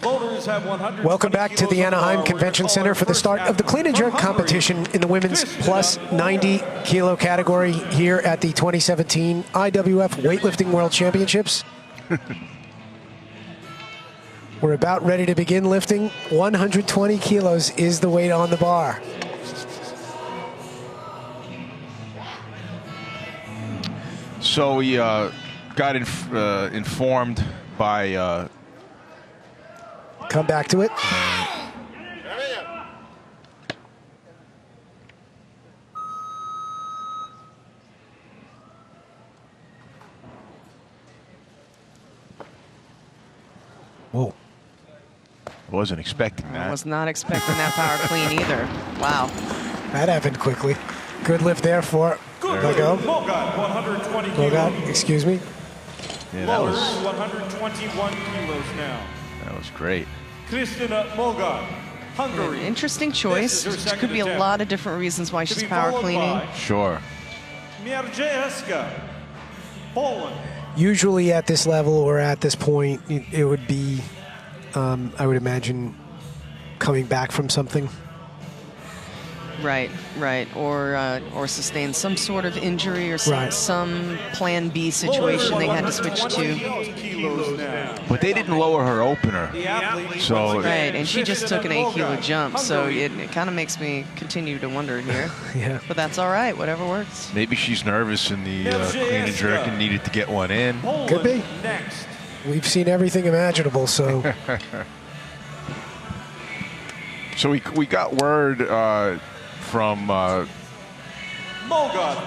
Welcome back to the Anaheim Convention Center for the start of the clean and jerk competition in the women's plus 90 kilo category here at the 2017 IWF Weightlifting World Championships. We're about ready to begin lifting. 120 kilos is the weight on the bar. So we got informed by... Come back to it. Whoa. Wasn't expecting that. I was not expecting that power clean either. Wow. That happened quickly. Good lift there for Mogot. Mogot, excuse me. Yeah, that was 121 kilos now. That was great. Kristina Mogot, Hungary. Interesting choice. There could be a lot of different reasons why she's power cleaning. Sure. Mierdzejewska, Poland. Usually at this level or at this point, it would be, I would imagine, coming back from something. Right, right, or sustain some sort of injury or some plan B situation they had to switch to. But they didn't lower her opener, so right, and she just took an 8-kilo jump, so it kind of makes me continue to wonder here. Yeah, but that's all right, whatever works. Maybe she's nervous in the clean and jerk and needed to get one in. Could be. We've seen everything imaginable, so. So we got word from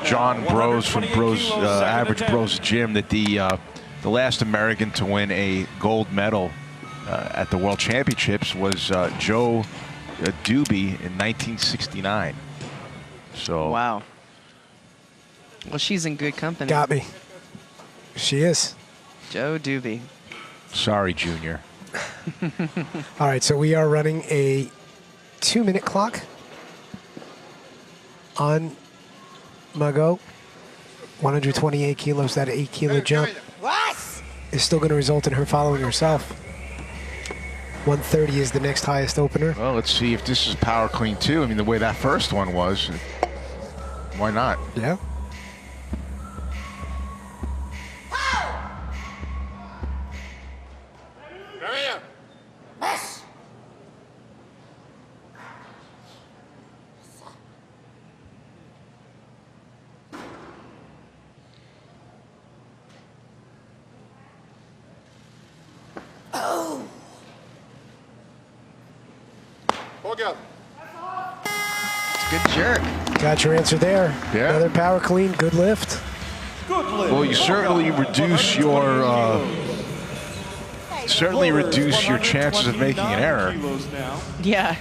John Bros from Average Bros Gym that the last American to win a gold medal at the World Championships was Joe Doobie in 1969. So wow. Well, she's in good company. Got me. She is. Joe Doobie. Sorry, Junior. All right, so we are running a 2-minute clock on Mago. 128 kilos, that 8-kilo jump is still going to result in her following herself. 130 is the next highest opener. Well, let's see if this is power clean too. I mean, the way that first one was, why not? Yeah. Good jerk. Got your answer there. Yeah. Another power clean, good lift. Well, you certainly reduce your chances of making an error. Yeah.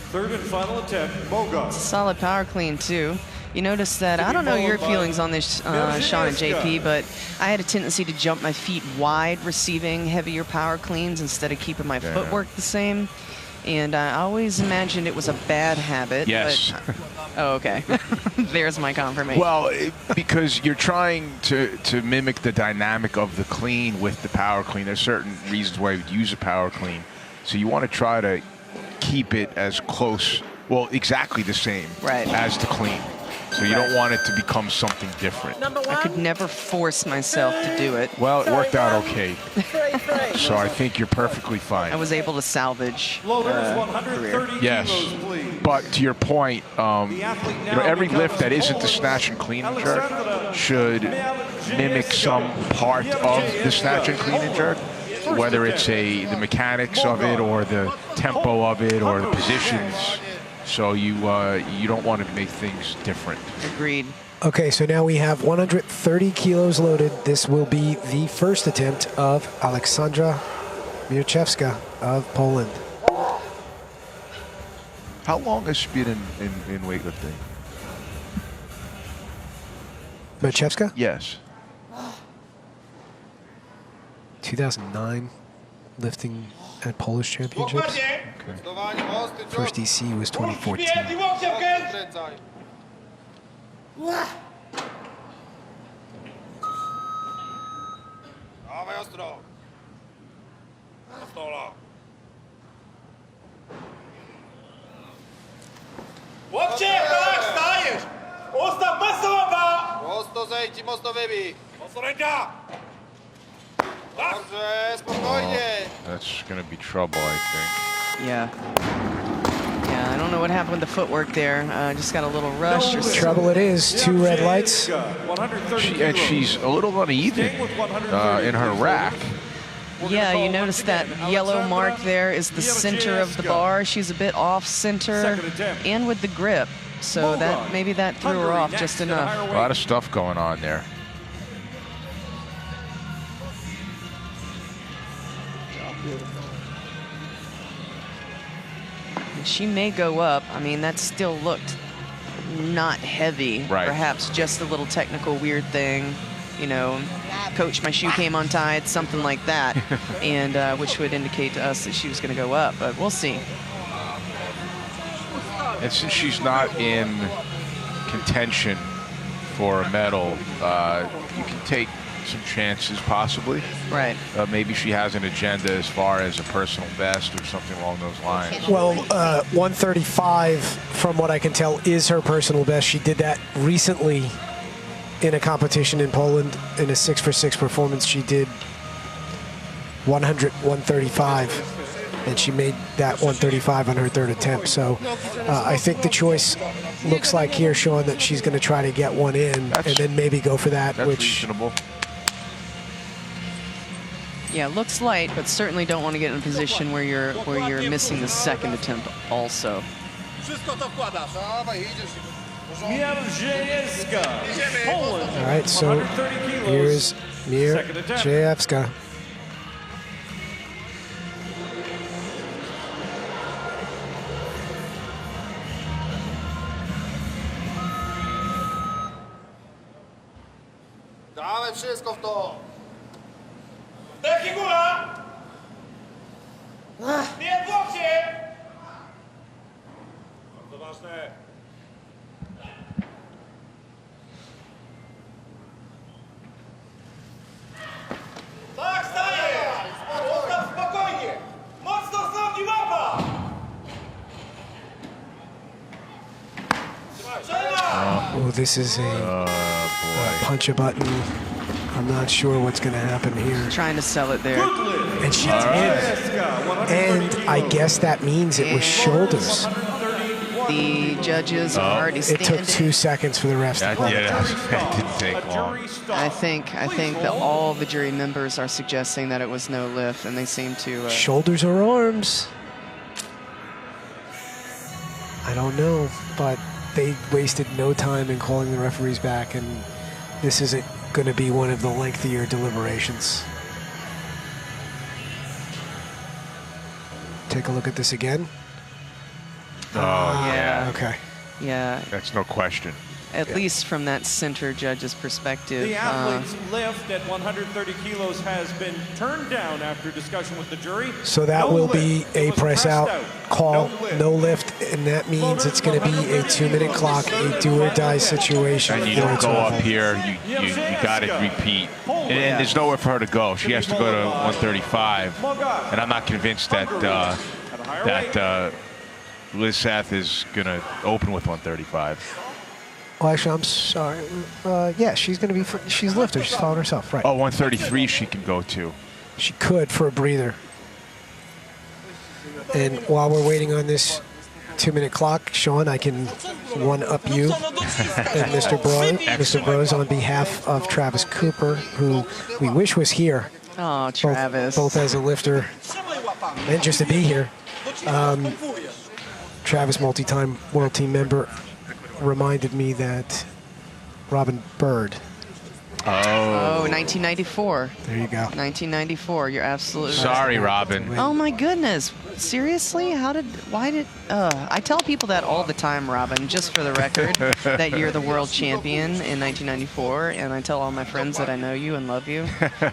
Third and final attempt, Mogot. Solid power clean too. You notice that, I don't know your feelings on this, Sean and JP, but I had a tendency to jump my feet wide receiving heavier power cleans instead of keeping my footwork the same. And I always imagined it was a bad habit. Yes. But, oh, okay. There's my confirmation. Well, because you're trying to mimic the dynamic of the clean with the power clean. There's certain reasons why you would use a power clean. So you want to try to keep it as close, well, exactly the same as the clean. So you don't want it to become something different. I could never force myself to do it. Well, it worked out okay. So I think you're perfectly fine. I was able to salvage career. Yes, but to your point, every lift that isn't the snatch and clean and jerk should mimic some part of the snatch and clean and jerk, whether it's the mechanics of it or the tempo of it or the positions. So you don't want to make things different. Agreed. Okay, so now we have 130 kilos loaded. This will be the first attempt of Aleksandra Mierdzejewska of Poland. How long has she been in weightlifting? Mierdzejewska? Yes. 2009, lifting at Polish Championships. Okay. First EC was 2014. Mocno zejdź i mocno wybij. Mocno ręka! Dobrze, spokojnie. That's going to be trouble, I think. Yeah. Yeah, I don't know what happened with the footwork there. Just got a little rush. Or Trouble it is. 2 red lights. And she's a little uneven in her rack. Yeah, you notice that yellow mark there is the center of the bar. She's a bit off center and with the grip. So that maybe that threw her off just enough. A lot of stuff going on there. She may go up. I mean, that still looked not heavy. Right. Perhaps just a little technical weird thing. You know, coach, my shoe came untied, something like that, and which would indicate to us that she was going to go up. But we'll see. And since she's not in contention for a medal, you can take some chances, possibly. Right. Maybe she has an agenda as far as a personal best or something along those lines. Well, 135, from what I can tell, is her personal best. She did that recently in a competition in Poland. In a 6-for-6 performance, she did 135. And she made that 135 on her 3rd attempt. So I think the choice looks like here, Sean, that she's going to try to get one in and then maybe go for that. That's which reasonable. Yeah, looks light, but certainly don't want to get in a position where you're missing the 2nd attempt also. All right, so here's Mierzejewska. Dawaj wszystko w to. Deki góra! Nie w łokcie! Bardzo ważne. Tak, staje! Postaw spokojnie! Mocno z nogi łapa! Oh, this is a punch a button. I'm not sure what's going to happen here. Trying to sell it there. And she did. And I guess that means it was shoulders. The judges are already It standing. took 2 seconds for the refs to call it. That didn't take long. I think that all the jury members are suggesting that it was no lift, and they seem to. Shoulders or arms? I don't know, but they wasted no time in calling the referees back, and this isn't going to be one of the lengthier deliberations. Take a look at this again. Oh, yeah. Okay. Yeah. That's no question. At least from that center judge's perspective. The athlete's lift at 130 kilos has been turned down after discussion with the jury. So that will be a press out call, no lift, and that means it's going to be a 2-minute clock, a do or die situation. And you don't go up here, you got to repeat. And there's nowhere for her to go. She has to go to 135. And I'm not convinced that Liz Sath is going to open with 135. Well, actually, I'm sorry. Yeah, she's going to be, she's lifter. She's following herself, right. Oh, 133 she can go to. She could for a breather. And while we're waiting on this 2-minute clock, Sean, I can one-up you and Mr. Bros on behalf of Travis Cooper, who we wish was here. Oh, Travis. Both as a lifter and just to be here. Travis, multi-time world team member, reminded me that Robin Bird. Oh, 1994. There you go. 1994. You're absolutely right. Sorry, Robin. Oh my goodness. Seriously? I tell people that all the time, Robin, just for the record, that you're the world champion in 1994, and I tell all my friends that I know you and love you.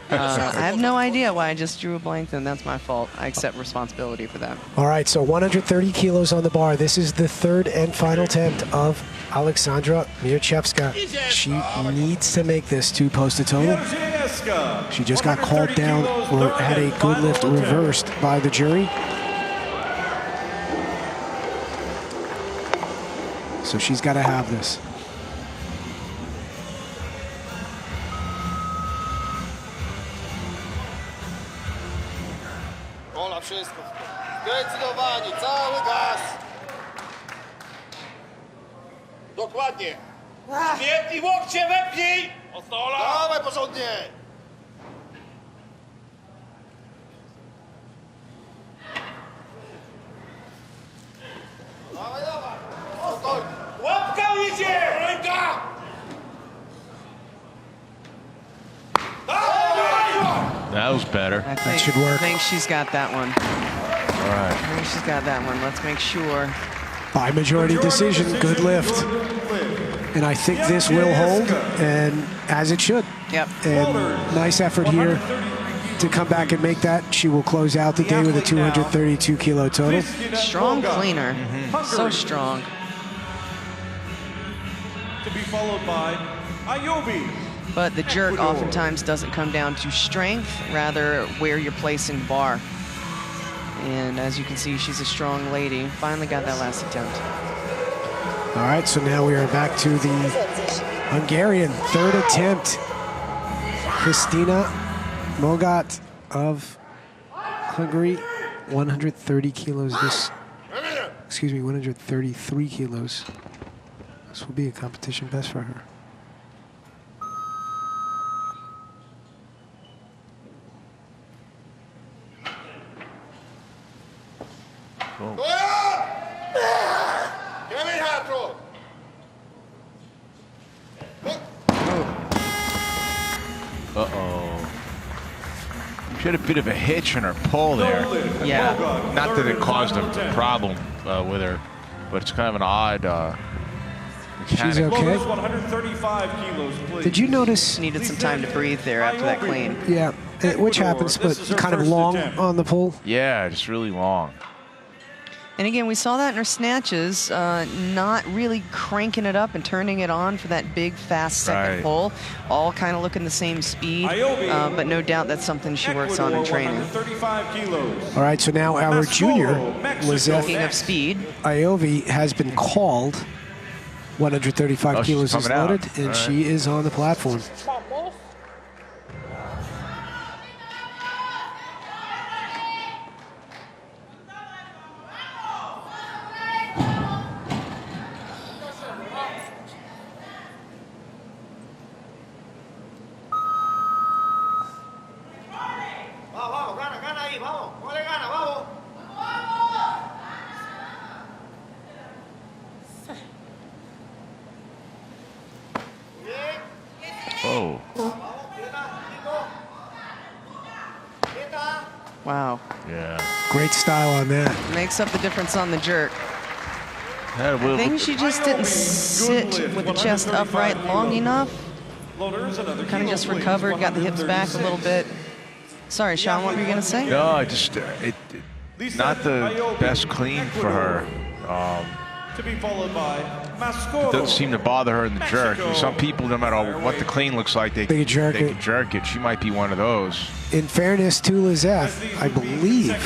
I have no idea why I just drew a blank, and that's my fault. I accept responsibility for that. All right, so 130 kilos on the bar. This is the third and final attempt of Alexandra Mierzejewska. She needs to make this to post a total. She just got called down or had a good lift reversed by the jury. So she's got to have this. Ola, wszystko. Zdecydowanie, cały gaz. Dokładnie. Świetnie, łokcie wepnij. Mocno, Ola. Dawaj porządnie. Dawaj, dawaj. Spokojnie. Łapka idzie. Ręka. That was better. That should work. I think she's got that one. All right. I think she's got that one. Let's make sure. By majority decision, good lift. And I think this will hold, and as it should. Yep. And nice effort here to come back and make that. She will close out the day with a 232 kilo total. Strong cleaner. So strong. To be followed by Iobi. But the jerk oftentimes doesn't come down to strength, rather where you're placing the bar. And as you can see, she's a strong lady. Finally got that last attempt. All right, so now we are back to the Hungarian third attempt. Christina Mogat of Hungary, 130 kilos this, 133 kilos. This will be a competition best for her. Uh-oh. She had a bit of a hitch in her pull there. Yeah. Not that it caused a problem with her, but it's kind of an odd She's mechanic. okay. 135 kilos, please. Did you notice? Needed some time to breathe there after that clean. Yeah, which happens, but kind of long on the pull. Yeah, just really long. And again, we saw that in her snatches, not really cranking it up and turning it on for that big, fast second Right. pull. All kind of looking the same speed, but no doubt that's something she works on in training. 135 kilos. All right, so now our junior, Speaking Lizeth of speed, Iovi, has been called. 135 Oh, she's kilos is coming out. loaded, and All right. she is on the platform. Vamos, gana, gana ahí, vamos. Ponle gana, vamos. Oh. wow. Yeah. Great style on that. Makes up the difference on the jerk. Had a I little think bit- she just didn't sit with the chest upright long enough. Kind of just recovered, got the hips back a little bit. Sorry, Sean, what were you going to say? No, I just not the best clean for her. To be followed by It Mascoro. doesn't seem to bother her in the jerk. Some people, no matter what the clean looks like, they can jerk it. can jerk it. She might be one of those. In fairness to Lizeth, I believe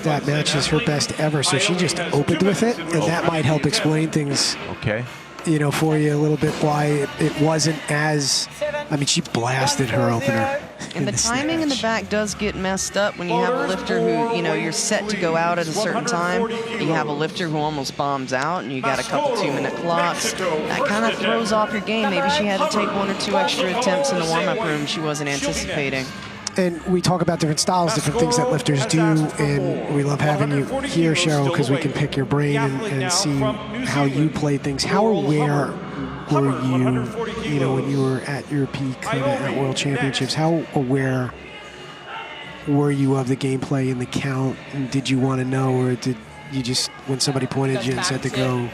that match is her best ever, so she just opened with it, and that might help explain things, Okay. you know, for you a little bit, why it wasn't as, I mean, she blasted her opener. And the timing in the back does get messed up when you have a lifter who, you know, you're set to go out at a certain time. You have a lifter who almost bombs out, and you got a couple 2-minute clocks. That kind of throws off your game. Maybe she had to take 1 or 2 extra attempts in the warm-up room she wasn't anticipating. And we talk about different styles, different things that lifters do, and we love having you here, Cheryl, because we can pick your brain and see how you play things. How aware were you know, when you were at your peak kind of at World Championships, how aware were you of the gameplay and the count? And did you want to know, or did you just, when somebody pointed at you and said to go?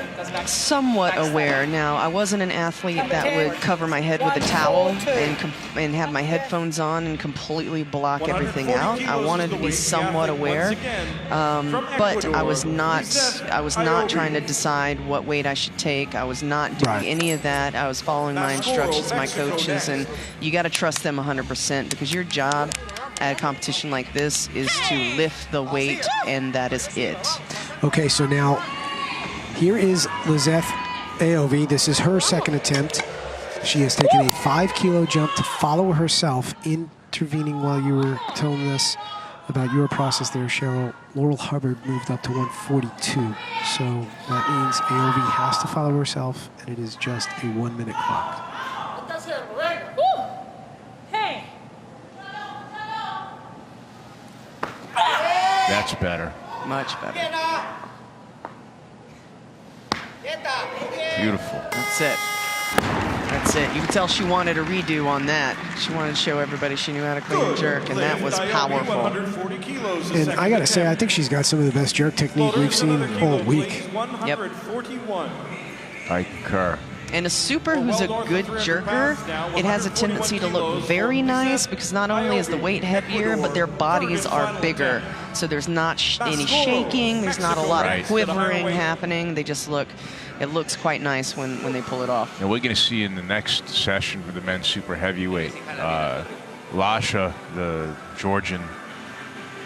Somewhat aware. Now, I wasn't an athlete that would cover my head with a towel and have my headphones on and completely block everything out. I wanted to be somewhat aware, but I was not trying to decide what weight I should take. I was not doing any of that. I was following my instructions, my coaches, and you got to trust them 100% because your job at a competition like this is to lift the weight, and that is it. Okay, so now here is Lizeth Iovi. This is her second attempt. She has taken a 5-kilo jump to follow herself, intervening while you were telling us about your process there, Cheryl. Laurel Hubbard moved up to 142. So that means AOV has to follow herself, and it is just a 1 minute clock. That's better. Much better. Beautiful. That's it. That's it. You can tell she wanted a redo on that. She wanted to show everybody she knew how to clean and jerk, and that was powerful. And I got to say, I think she's got some of the best jerk technique we've seen all week. Yep. I concur. And a super who's a good jerker, it has a tendency to look very nice because not only is the weight heavier, but their bodies are bigger. So there's not any shaking, there's not a lot of quivering happening. They just look, it looks quite nice when they pull it off. And we're going to see in the next session for the men's super heavyweight, Lasha, the Georgian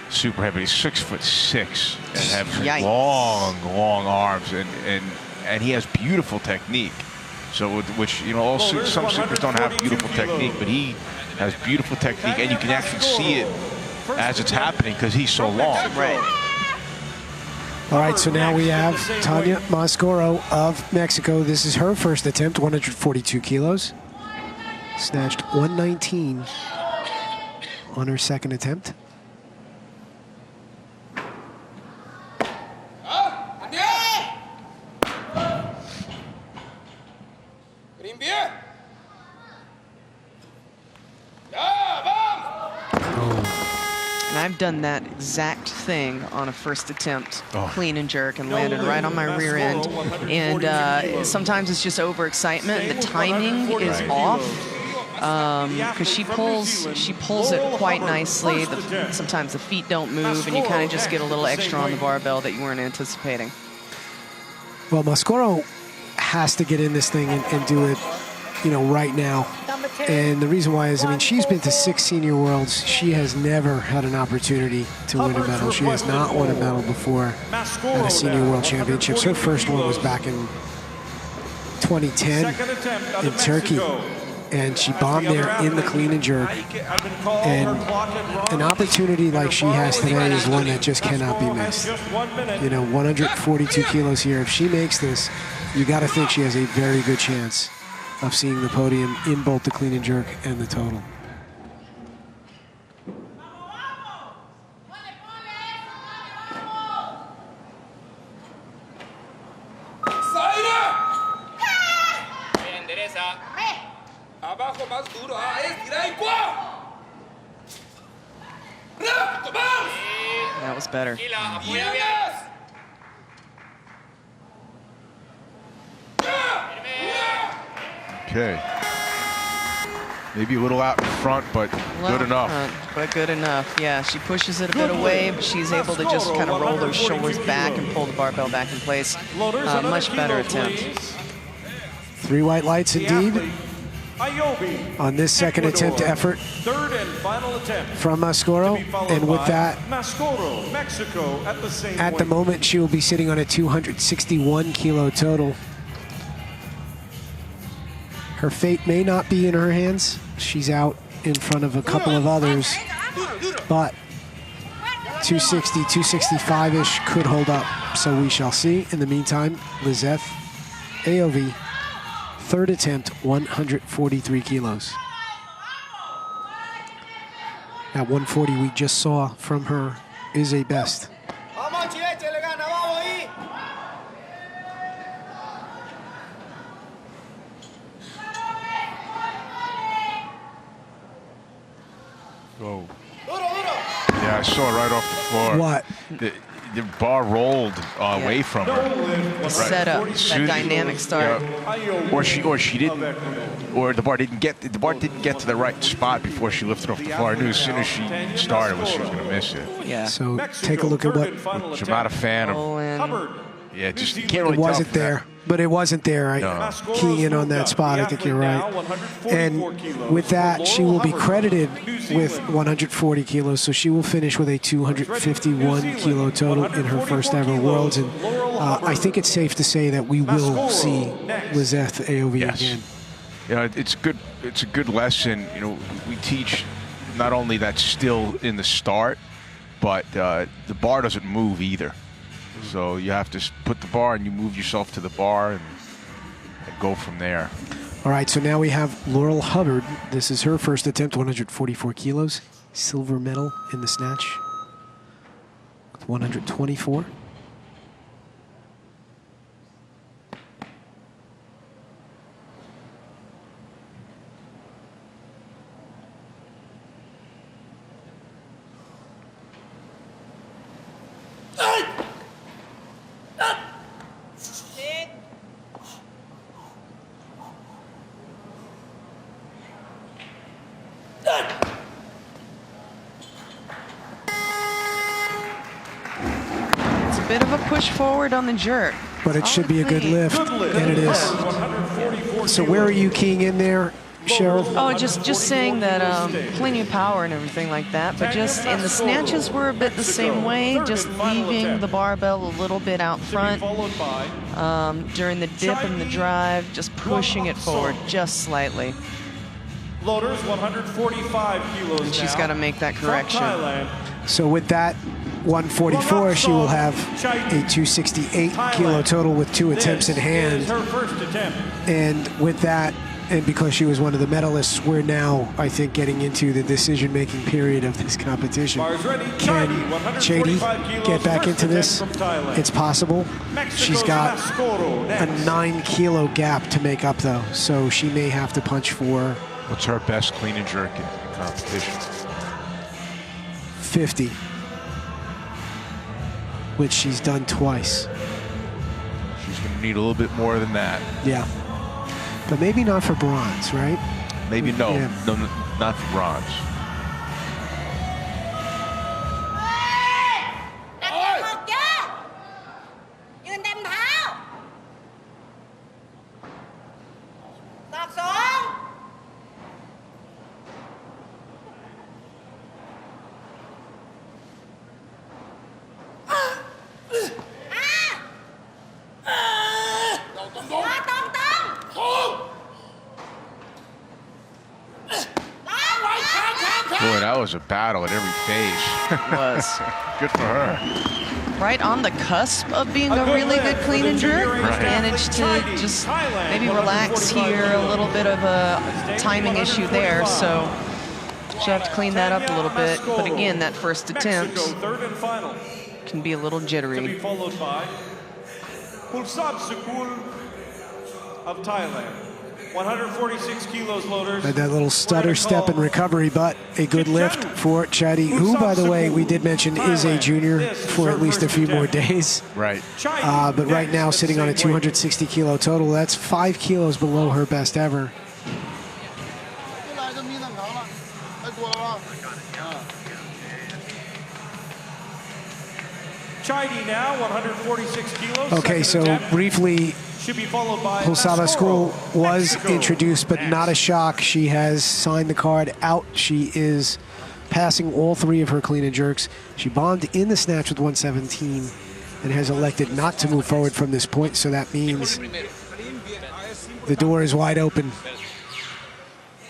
super heavyweight, 6'6" and has long arms, and he has beautiful technique. So, which, you know, some supers don't have beautiful technique, but he has beautiful technique, and you can actually see it as it's happening because he's so long. Right. All right, so now we have Tanya Mascoro of Mexico. This is her first attempt, 142 kilos. Snatched 119 on her second attempt. And I've done that exact thing on a first attempt, clean and jerk, and landed right on my rear end. And sometimes it's just overexcitement. The timing is off because she pulls it quite nicely. Sometimes the feet don't move, and you kind of just get a little extra on the barbell that you weren't anticipating. Well, Mascoro has to get in this thing and do it, you know, right now. And the reason why is, I mean, she's been to 6 senior worlds. She has never had an opportunity to win a medal. She has not won a medal before at a senior world championships. Her first one was back in 2010 in Turkey. And she bombed there in the clean and jerk. And an opportunity like she has today is one that just cannot be missed. You know, 142 kilos here. If she makes this, you got to think she has a very good chance of seeing the podium in both the clean and jerk and the total. That was better. Okay. Maybe a little out in front, but good enough. But good enough, yeah. She pushes it a bit away, but she's able to just kind of roll those shoulders back and pull the barbell back in place. Much better attempt. 3 white lights indeed on this second attempt effort from Mascoro. And with that, at the moment, she will be sitting on a 261 kilo total. Her fate may not be in her hands. She's out in front of a couple of others, but 260, 265-ish could hold up. So we shall see. In the meantime, Lizeth AOV, third attempt, 143 kilos. That 140 we just saw from her is a best. Oh. Yeah, I saw it right off the floor. What? The bar rolled away from her. The setup, that dynamic start. Yeah. Or she didn't, or the bar didn't get to the right spot before she lifted off the floor. I knew as soon as she started, she was going to miss it. Yeah. So take a look at what. Which I'm not a fan of. Yeah, just you can't really. It wasn't there, but it wasn't there. Keying in on that spot, I think you're right. And with that, she will be credited with 140 kilos, so she will finish with a 251 kilo total in her first ever Worlds. And I think it's safe to say that we will see Lizeth AOV again. You know, it's a good lesson. You know, we teach not only that still in the start, but the bar doesn't move either. So you have to put the bar and you move yourself to the bar and go from there. All right, so now we have Laurel Hubbard. This is her first attempt, 144 kilos. Silver medal in the snatch with 124. Bit of a push forward on the jerk. But it should be a good lift, and it is. So where are you keying in there, Cheryl? Oh, just saying that plenty of power and everything like that, but just in the snatches we're a bit the same way, just leaving the barbell a little bit out front during the dip and the drive, just pushing it forward just slightly. Loaders, 145 kilos. And she's got to make that correction. So with that 144, she will have a 268 kilo total with 2 attempts in hand. Her first attempt. And with that, and because she was one of the medalists, we're now, I think, getting into the decision-making period of this competition. Can Chady get back into this? It's possible. She's got a 9-kilo gap to make up, though, so she may have to punch for... What's her best clean and jerk in competition? 50. Which she's done twice. She's going to need a little bit more than that. Yeah. But maybe not for bronze, right? Maybe no. Yeah. No, not for bronze. Boy, that was a battle at every phase. It was. Good for her. Right on the cusp of being a really good clean and jerk. Right. Managed to just maybe relax here, a little bit of a timing issue there, so she'll have to clean that up a little bit. But again, that first attempt can be a little jittery. To be followed by Pulsab Sukul of Thailand. 146 kilos, loaders. Had that little stutter step in recovery, but a good lift for Chady, who, by the way, we did mention is a junior for at least a few more days. Right. But right now sitting on a 260 kilo total. That's 5 kilos below her best ever. Chady now, 146 kilos. Okay, so briefly, Should be followed by Pulsava School was Mexico. introduced, but not a shock. She has signed the card out. She is passing all 3 of her clean and jerks. She bombed in the snatch with 117 and has elected not to move forward from this point, so that means the door is wide open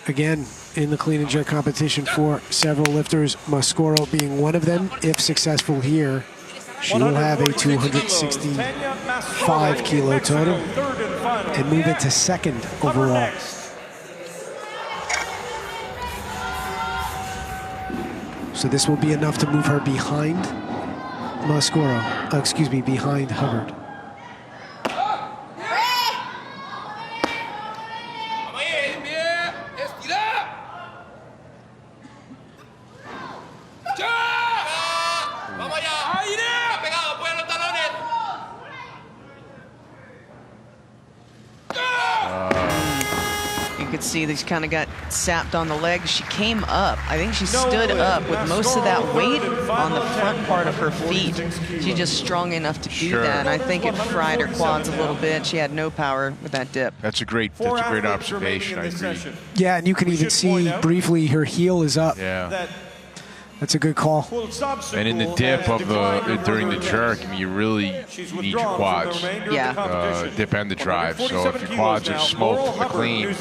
again in the clean and jerk competition for several lifters, Mascoro being one of them. If successful here, she will have a 265 kilo total and move into second overall. So this will be enough to move her behind behind Hubbard. See, they kind of got sapped on the legs. She came up. I think she stood up with most of that weight on the front part of her feet. She's just strong enough to do that. And I think it fried her quads a little bit. She had no power with that dip. That's a great observation. I agree. Yeah, and you can even see briefly her heel is up. Yeah. That's a good call. And in the dip of during the jerk, I mean, you really need your quads. Yeah. Dip and the drive. So if your quads are smoked for the clean,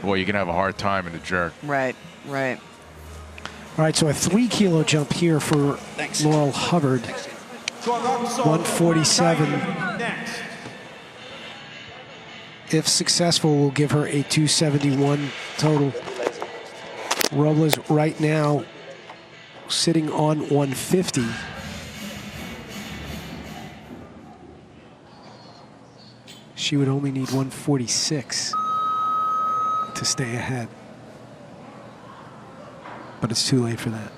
boy, you're going to have a hard time in the jerk. Right, right. All right, so a 3 kilo jump here for Laurel Hubbard. 147. Next. If successful, will give her a 271 total. Robles right now sitting on 150. She would only need 146 to stay ahead. But it's too late for that.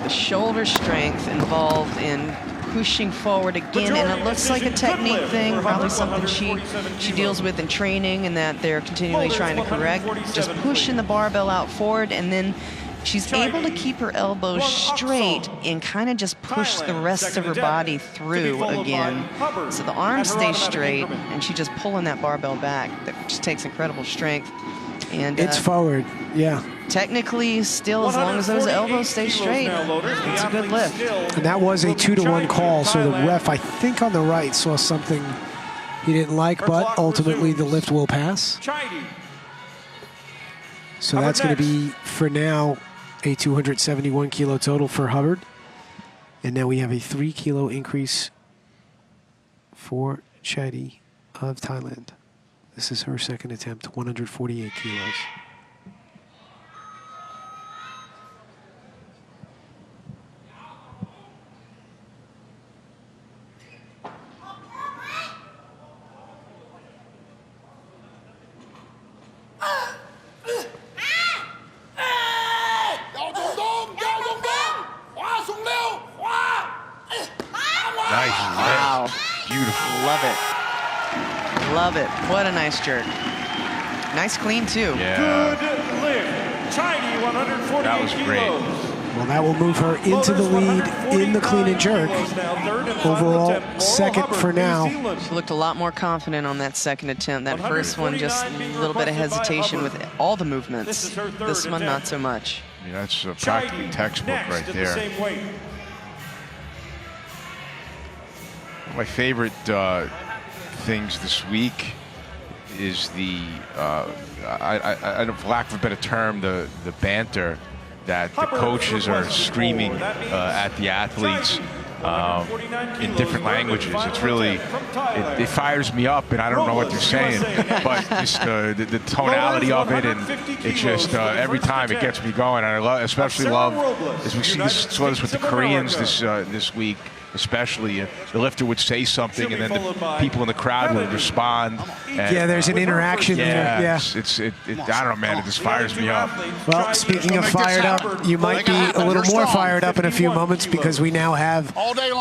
The shoulder strength involved in pushing forward again, and it looks like a technique thing, probably something she deals with in training and that they're continually trying to correct. Just pushing the barbell out forward, and then she's able to keep her elbows straight and kind of just push the rest of her body through again. So the arms stay straight, and she's just pulling that barbell back. That just takes incredible strength. And it's forward, yeah. Technically, still, as long as those elbows stay straight, it's a good lift. And that was a 2-to-1 call, so the ref, I think on the right, saw something he didn't like, but ultimately the lift will pass. So that's going to be, for now, a 271 kilo total for Hubbard. And now we have a 3 kilo increase for Chaidi of Thailand. This is her second attempt, 148 kilos. Nice. Wow. Beautiful. Love it. Love it. What a nice jerk. Nice clean, too. Yeah. Good lift. Chaidi, 148 That was great. kilos. Well, that will move her into the lead in the clean and jerk. Overall, second for now. She looked a lot more confident on that second attempt. That first one, just a little bit of hesitation with all the movements. This one, not so much. I mean, that's practically textbook right there. My favorite things this week is the, for lack of a better term, the banter that the coaches are screaming at the athletes in different languages. It's really, it fires me up, and I don't know what they're saying, but just the tonality of it, and it just every time it gets me going. And I especially love, as we saw this with the Koreans this week. Especially, the lifter would say something, and then the people in the crowd would respond. And, yeah, there's an interaction there. Yeah, I don't know, man. It just fires me up. Well, speaking of fired up, you might be a little more fired up in a few moments because we now have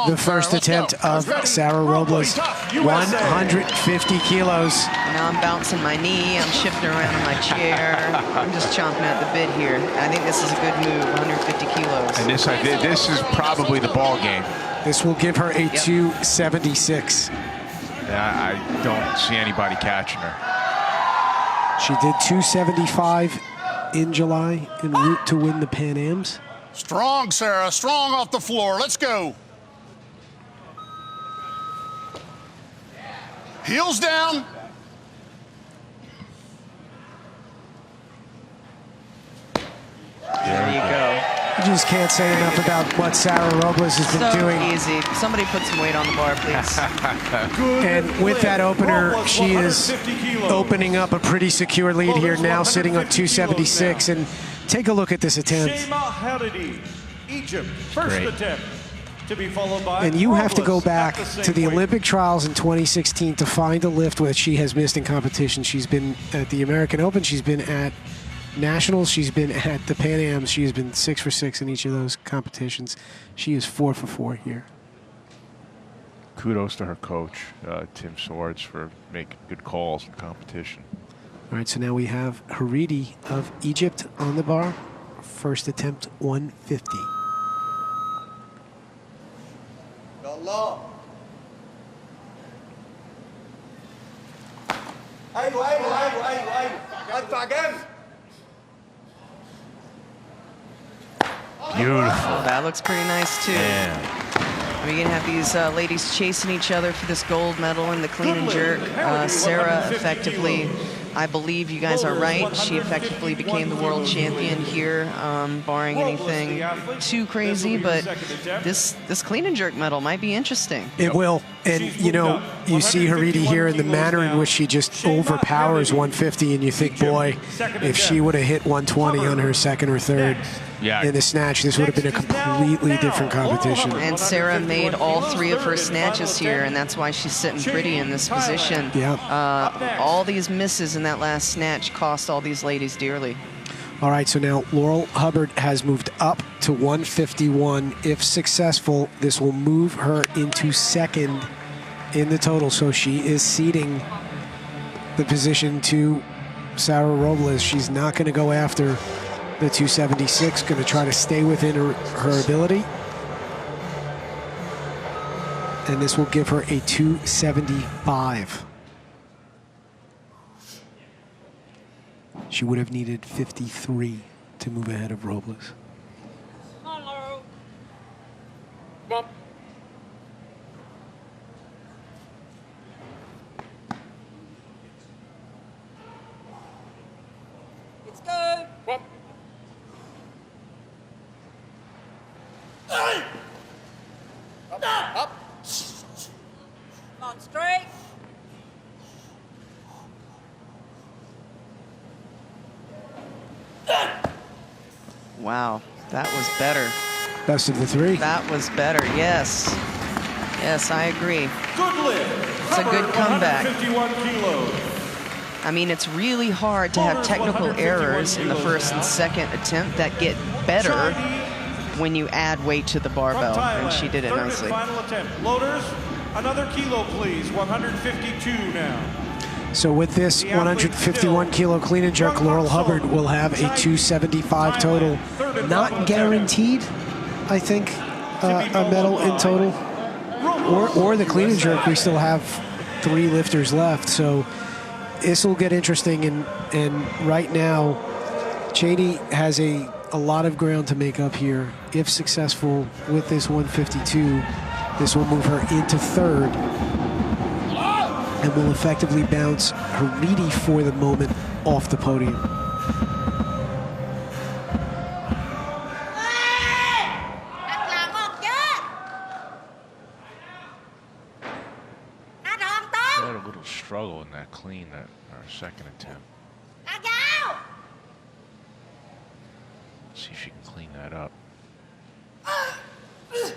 the first attempt of Sarah Robles, 150 kilos. Now I'm bouncing my knee. I'm shifting around in my chair. I'm just chomping at the bit here. I think this is a good move, 150 kilos. And this is probably the ball game. This will give her a 276. I don't see anybody catching her. She did 275 in July en route to win the Pan Ams. Strong, Sarah. Strong off the floor. Let's go. Heels down. There you go. You just can't say enough about what Sarah Robles has been doing. Easy. Somebody put some weight on the bar, please. And with that opener, she is opening up a pretty secure lead here, now sitting on 276. And take a look at this attempt. Egypt, first attempt. To be followed by and you have to go back to the Olympic trials in 2016 to find a lift where she has missed in competition. She's been at the American Open. She's been at Nationals. She's been at the Pan Ams. She has been 6 for 6 in each of those competitions. She is 4 for 4 here. Kudos to her coach, Tim Swords, for making good calls in competition. All right, so now we have Haridi of Egypt on the bar. First attempt, 150. Beautiful. That looks pretty nice too. We're gonna have these ladies chasing each other for this gold medal in the clean and jerk. Sarah effectively, I believe you guys are right, she effectively became the world champion here, barring anything too crazy, but this clean and jerk medal might be interesting. It will. And, you know, you see Haridi here in the manner in which she just overpowers 150, and you think, boy, if she would have hit 120 on her second or third in the snatch, this would have been a completely different competition. And Sarah made all 3 of her snatches here, and that's why she's sitting pretty in this position. All these misses in that last snatch cost all these ladies dearly. All right, so now Laurel Hubbard has moved up to 151. If successful, this will move her into second in the total. So she is ceding the position to Sarah Robles. She's not going to go after the 276, going to try to stay within her ability. And this will give her a 275. She would have needed 53 to move ahead of Robles. Hello. Let's go. Up. Come on, straight. Wow, that was better. Best of the 3. That was better, yes. Yes, I agree. Good lift. It's a good comeback. 151 kilos. I mean, it's really hard to have technical errors in the first and second attempt that get better when you add weight to the barbell, and she did it nicely. Final attempt. Loaders, another kilo, please. 152 now. So with this 151 kilo clean and jerk, Laurel Hubbard will have a 275 total. Not guaranteed, I think, a medal in total. Or the clean and jerk, we still have 3 lifters left. So this will get interesting. And right now, Cheney has a lot of ground to make up here. If successful with this 152, this will move her into third and will effectively bounce Haridi for the moment off the podium. She had a little struggle in that clean, our second attempt. See if she can clean that up. It's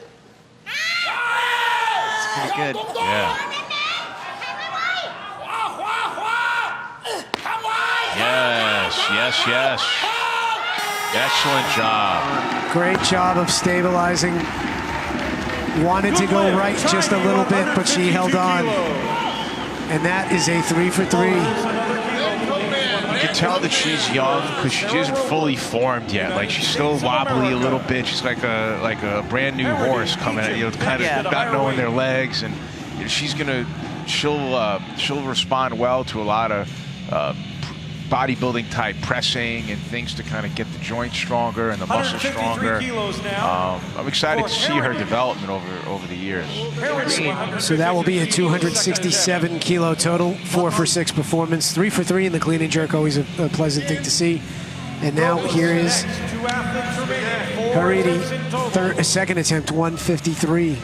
pretty good. Yeah. Yes. Excellent job. Great job of stabilizing. Wanted to go right just a little bit, but she held on. And that is a 3 for 3. You can tell that she's young because she isn't fully formed yet. Like, she's still wobbly a little bit. She's like a brand new horse coming at you, kind of not knowing their legs, and you know, she'll respond well to a lot of bodybuilding type pressing and things to kind of get the joints stronger and the muscles stronger. I'm excited to see her development over the years. So that will be a 267 kilo total, 4 for 6 performance, 3 for 3 in the clean and jerk, always a pleasant thing to see. And now here is Haridi, second attempt, 153.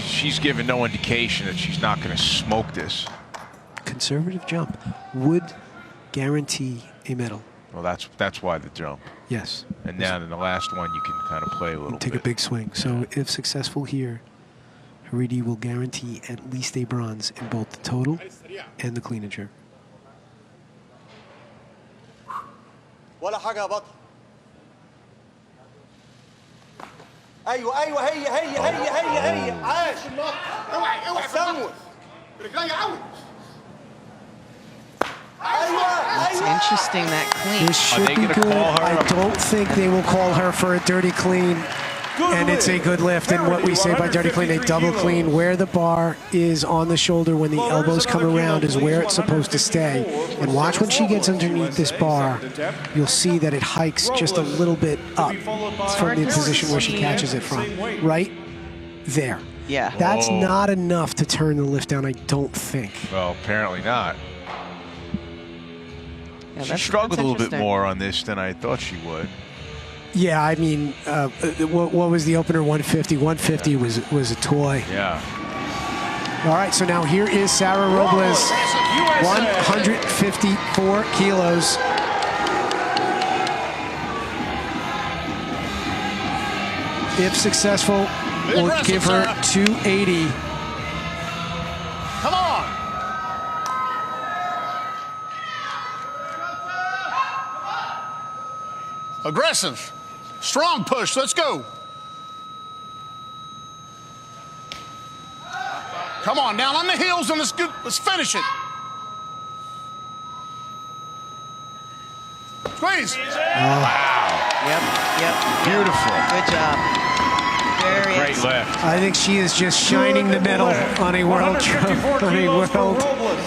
She's given no indication that she's not going to smoke this. Conservative jump would guarantee a medal. Well, that's why the jump. Yes. And now in the last one, you can kind of play a little Take a big swing. So if successful here, Haridi will guarantee at least a bronze in both the total and the clean and jerk. ولا حاجة يا بطل. ايوه هي عاش. اوعي استنوس. رجلي قوي. It's interesting, that clean. This should be good. I don't think they will call her for a dirty clean. And it's a good lift, and what we say by dirty clean, a double clean. Where the bar is on the shoulder when the elbows come around is where it's supposed to stay. And watch when she gets underneath this bar, you'll see that it hikes just a little bit up from the position where she catches it from. Right there. Yeah. That's not enough to turn the lift down, I don't think. Well, apparently not. Yeah, She struggled a little bit more on this than I thought she would. Yeah, I mean, what was the opener? 150. 150 was a toy. Yeah. All right, so now here is Sarah Robles, 154 kilos. If successful, we'll give her 280. Come on. Aggressive. Strong push. Let's go. Come on, down on the heels and let's finish it. Squeeze. Yep. Beautiful. Good job. Very Great excellent. lift. I think she is just shining the medal on a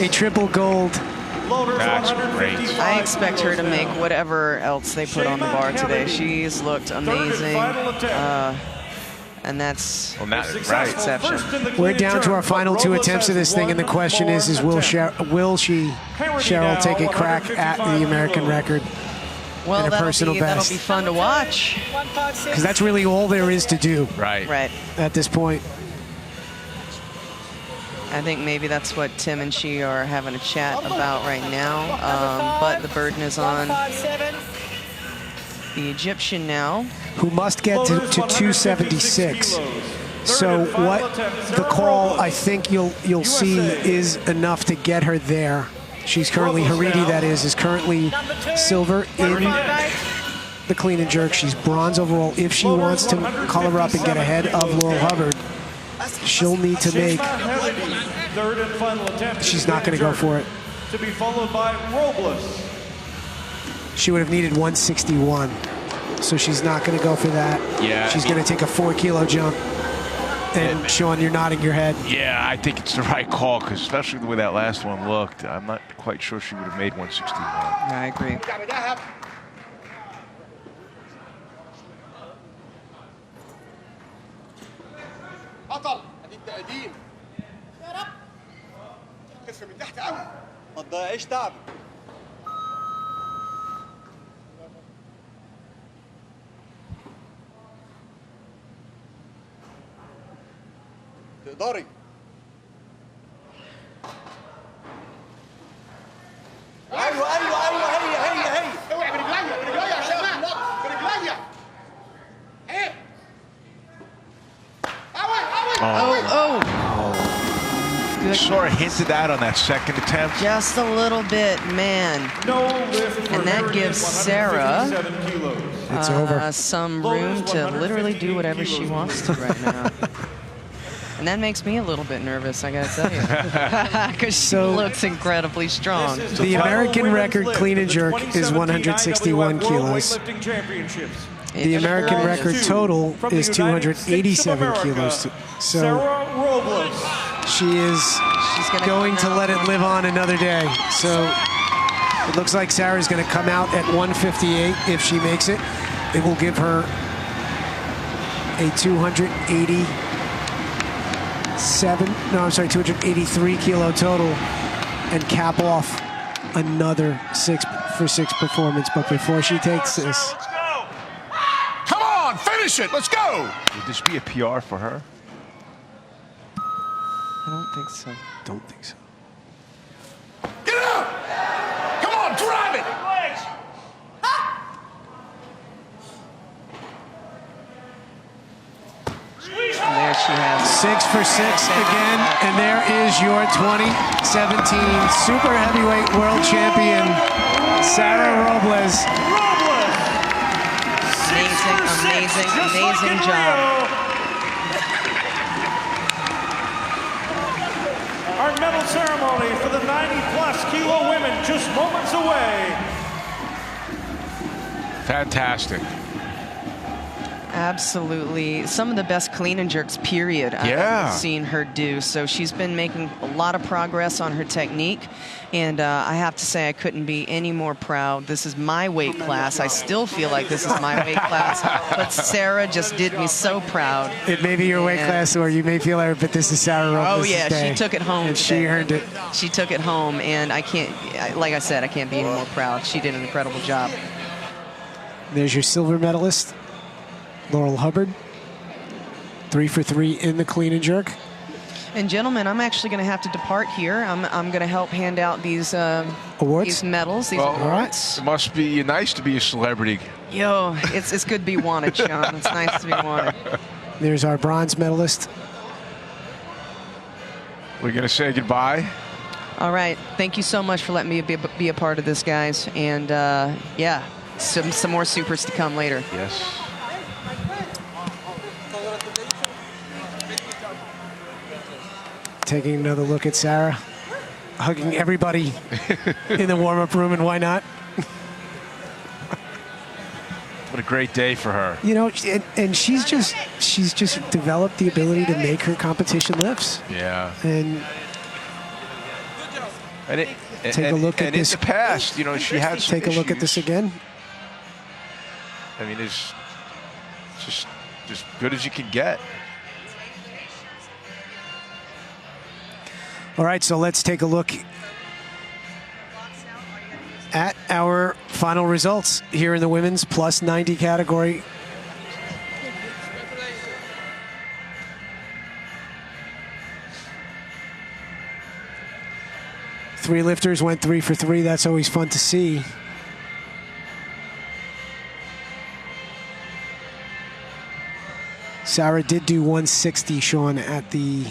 a triple gold. That's great. I expect her to make whatever else they put on the bar today. She's looked amazing. And that's right. exception. We're down to our final 2 attempts of this thing, and the question is will Cheryl take a crack at the American record? Well, and a personal that'll best? be fun to watch. Because that's really all there is to do Right. at this point. I think maybe that's what Tim and she are having a chat about right now. But the burden is on the Egyptian now, who must get to 276. So what the call I think you'll see is enough to get her there. She's currently, Haridi that is currently silver in the clean and jerk. She's bronze overall. If she wants to color up and get ahead of Laurel Hubbard, she'll need to make, third and final attempt. she's not going to go for it. To be followed by Robles. She would have needed 161. So she's not going to go for that. Yeah. She's going to take a 4-kilo jump. And Sean, you're nodding your head. Yeah, I think it's the right call, because especially the way that last one looked, I'm not quite sure she would have made 161. I agree. بطل ادي التقديم يا رب كتف من تحت قوي ما تضيعيش تعب تقدري ايوه هي اوعي برجليا يا شباب برجليا ايه Good. Sort of hinted that on that second attempt. Just a little bit, man. No lift for And that Harry gives at Sarah 157 kilos. It's over. Some room to literally do whatever she wants to right now. And that makes me a little bit nervous, I gotta tell you. Because she looks incredibly strong. The American record clean and jerk is 161 kilos. The American record total is 287 kilos. So she is going to let it live on another day. So it looks like Sarah's going to come out at 158 if she makes it. It will give her a 283 kilo total and cap off another 6-for-6 performance. But before she takes this, Come on, finish it. Let's go. Would this be a PR for her? I don't think so. don't think so. Get up. Come on, drive it. And there she has it. 6-for-6 again, and there is your 2017 super heavyweight world champion, Sarah Robles. Amazing job. Our medal ceremony for the 90-plus kilo women just moments away. Fantastic. Absolutely. Some of the best clean and jerks, period, I've seen her do. So she's been making a lot of progress on her technique. And I have to say, I couldn't be any more proud. This is my weight class. I still feel like this is my weight class. But Sarah just did me so proud. It may be your weight class, or you may feel like, but this is Sarah Robles' Oh, yeah, day. she took it home. And she earned it. She took it home. And I can't, like I said, I can't be any more proud. She did an incredible job. There's your silver medalist, Laurel Hubbard. 3 for 3 in the clean and jerk. And gentlemen, I'm actually going to have to depart here. I'm going to help hand out these awards, these medals, these awards. It must be nice to be a celebrity. Yo, it's good to be wanted, Sean. It's nice to be wanted. There's our bronze medalist. We're going to say goodbye. All right. Thank you so much for letting me be a part of this, guys. And yeah, some more supers to come later. Yes. Taking another look at Sarah, hugging everybody in the warm-up room, and why not? What a great day for her. You know, and she's just developed the ability to make her competition lifts. Yeah. And take a look at this. In the past, you know, she had some Take a look at this again. I mean, it's just good as you can get. All right, so let's take a look at our final results here in the women's plus 90 category. Three lifters went 3 for 3. That's always fun to see. Sarah did do 160, Sean, at the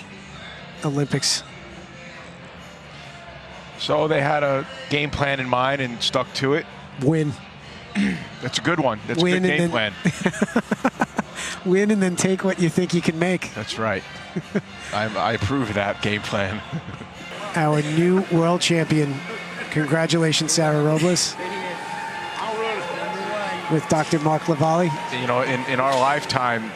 Olympics. So they had a game plan in mind and stuck to it. Win. That's a good one. That's a Win good game plan. Win and then take what you think you can make. That's right. I approve of that game plan. Our new world champion. Congratulations, Sarah Robles. With Dr. Mark Lavallee. You know, in our lifetime,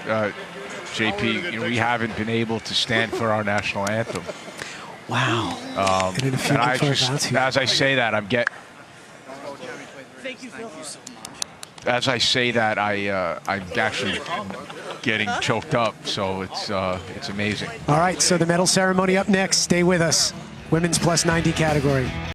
JP, you know, we haven't been able to stand for our national anthem. Wow. And I just, as I say that, as I say that, I'm actually getting choked up. So it's amazing. All right, so the medal ceremony up next. Stay with us. Women's plus 90 category.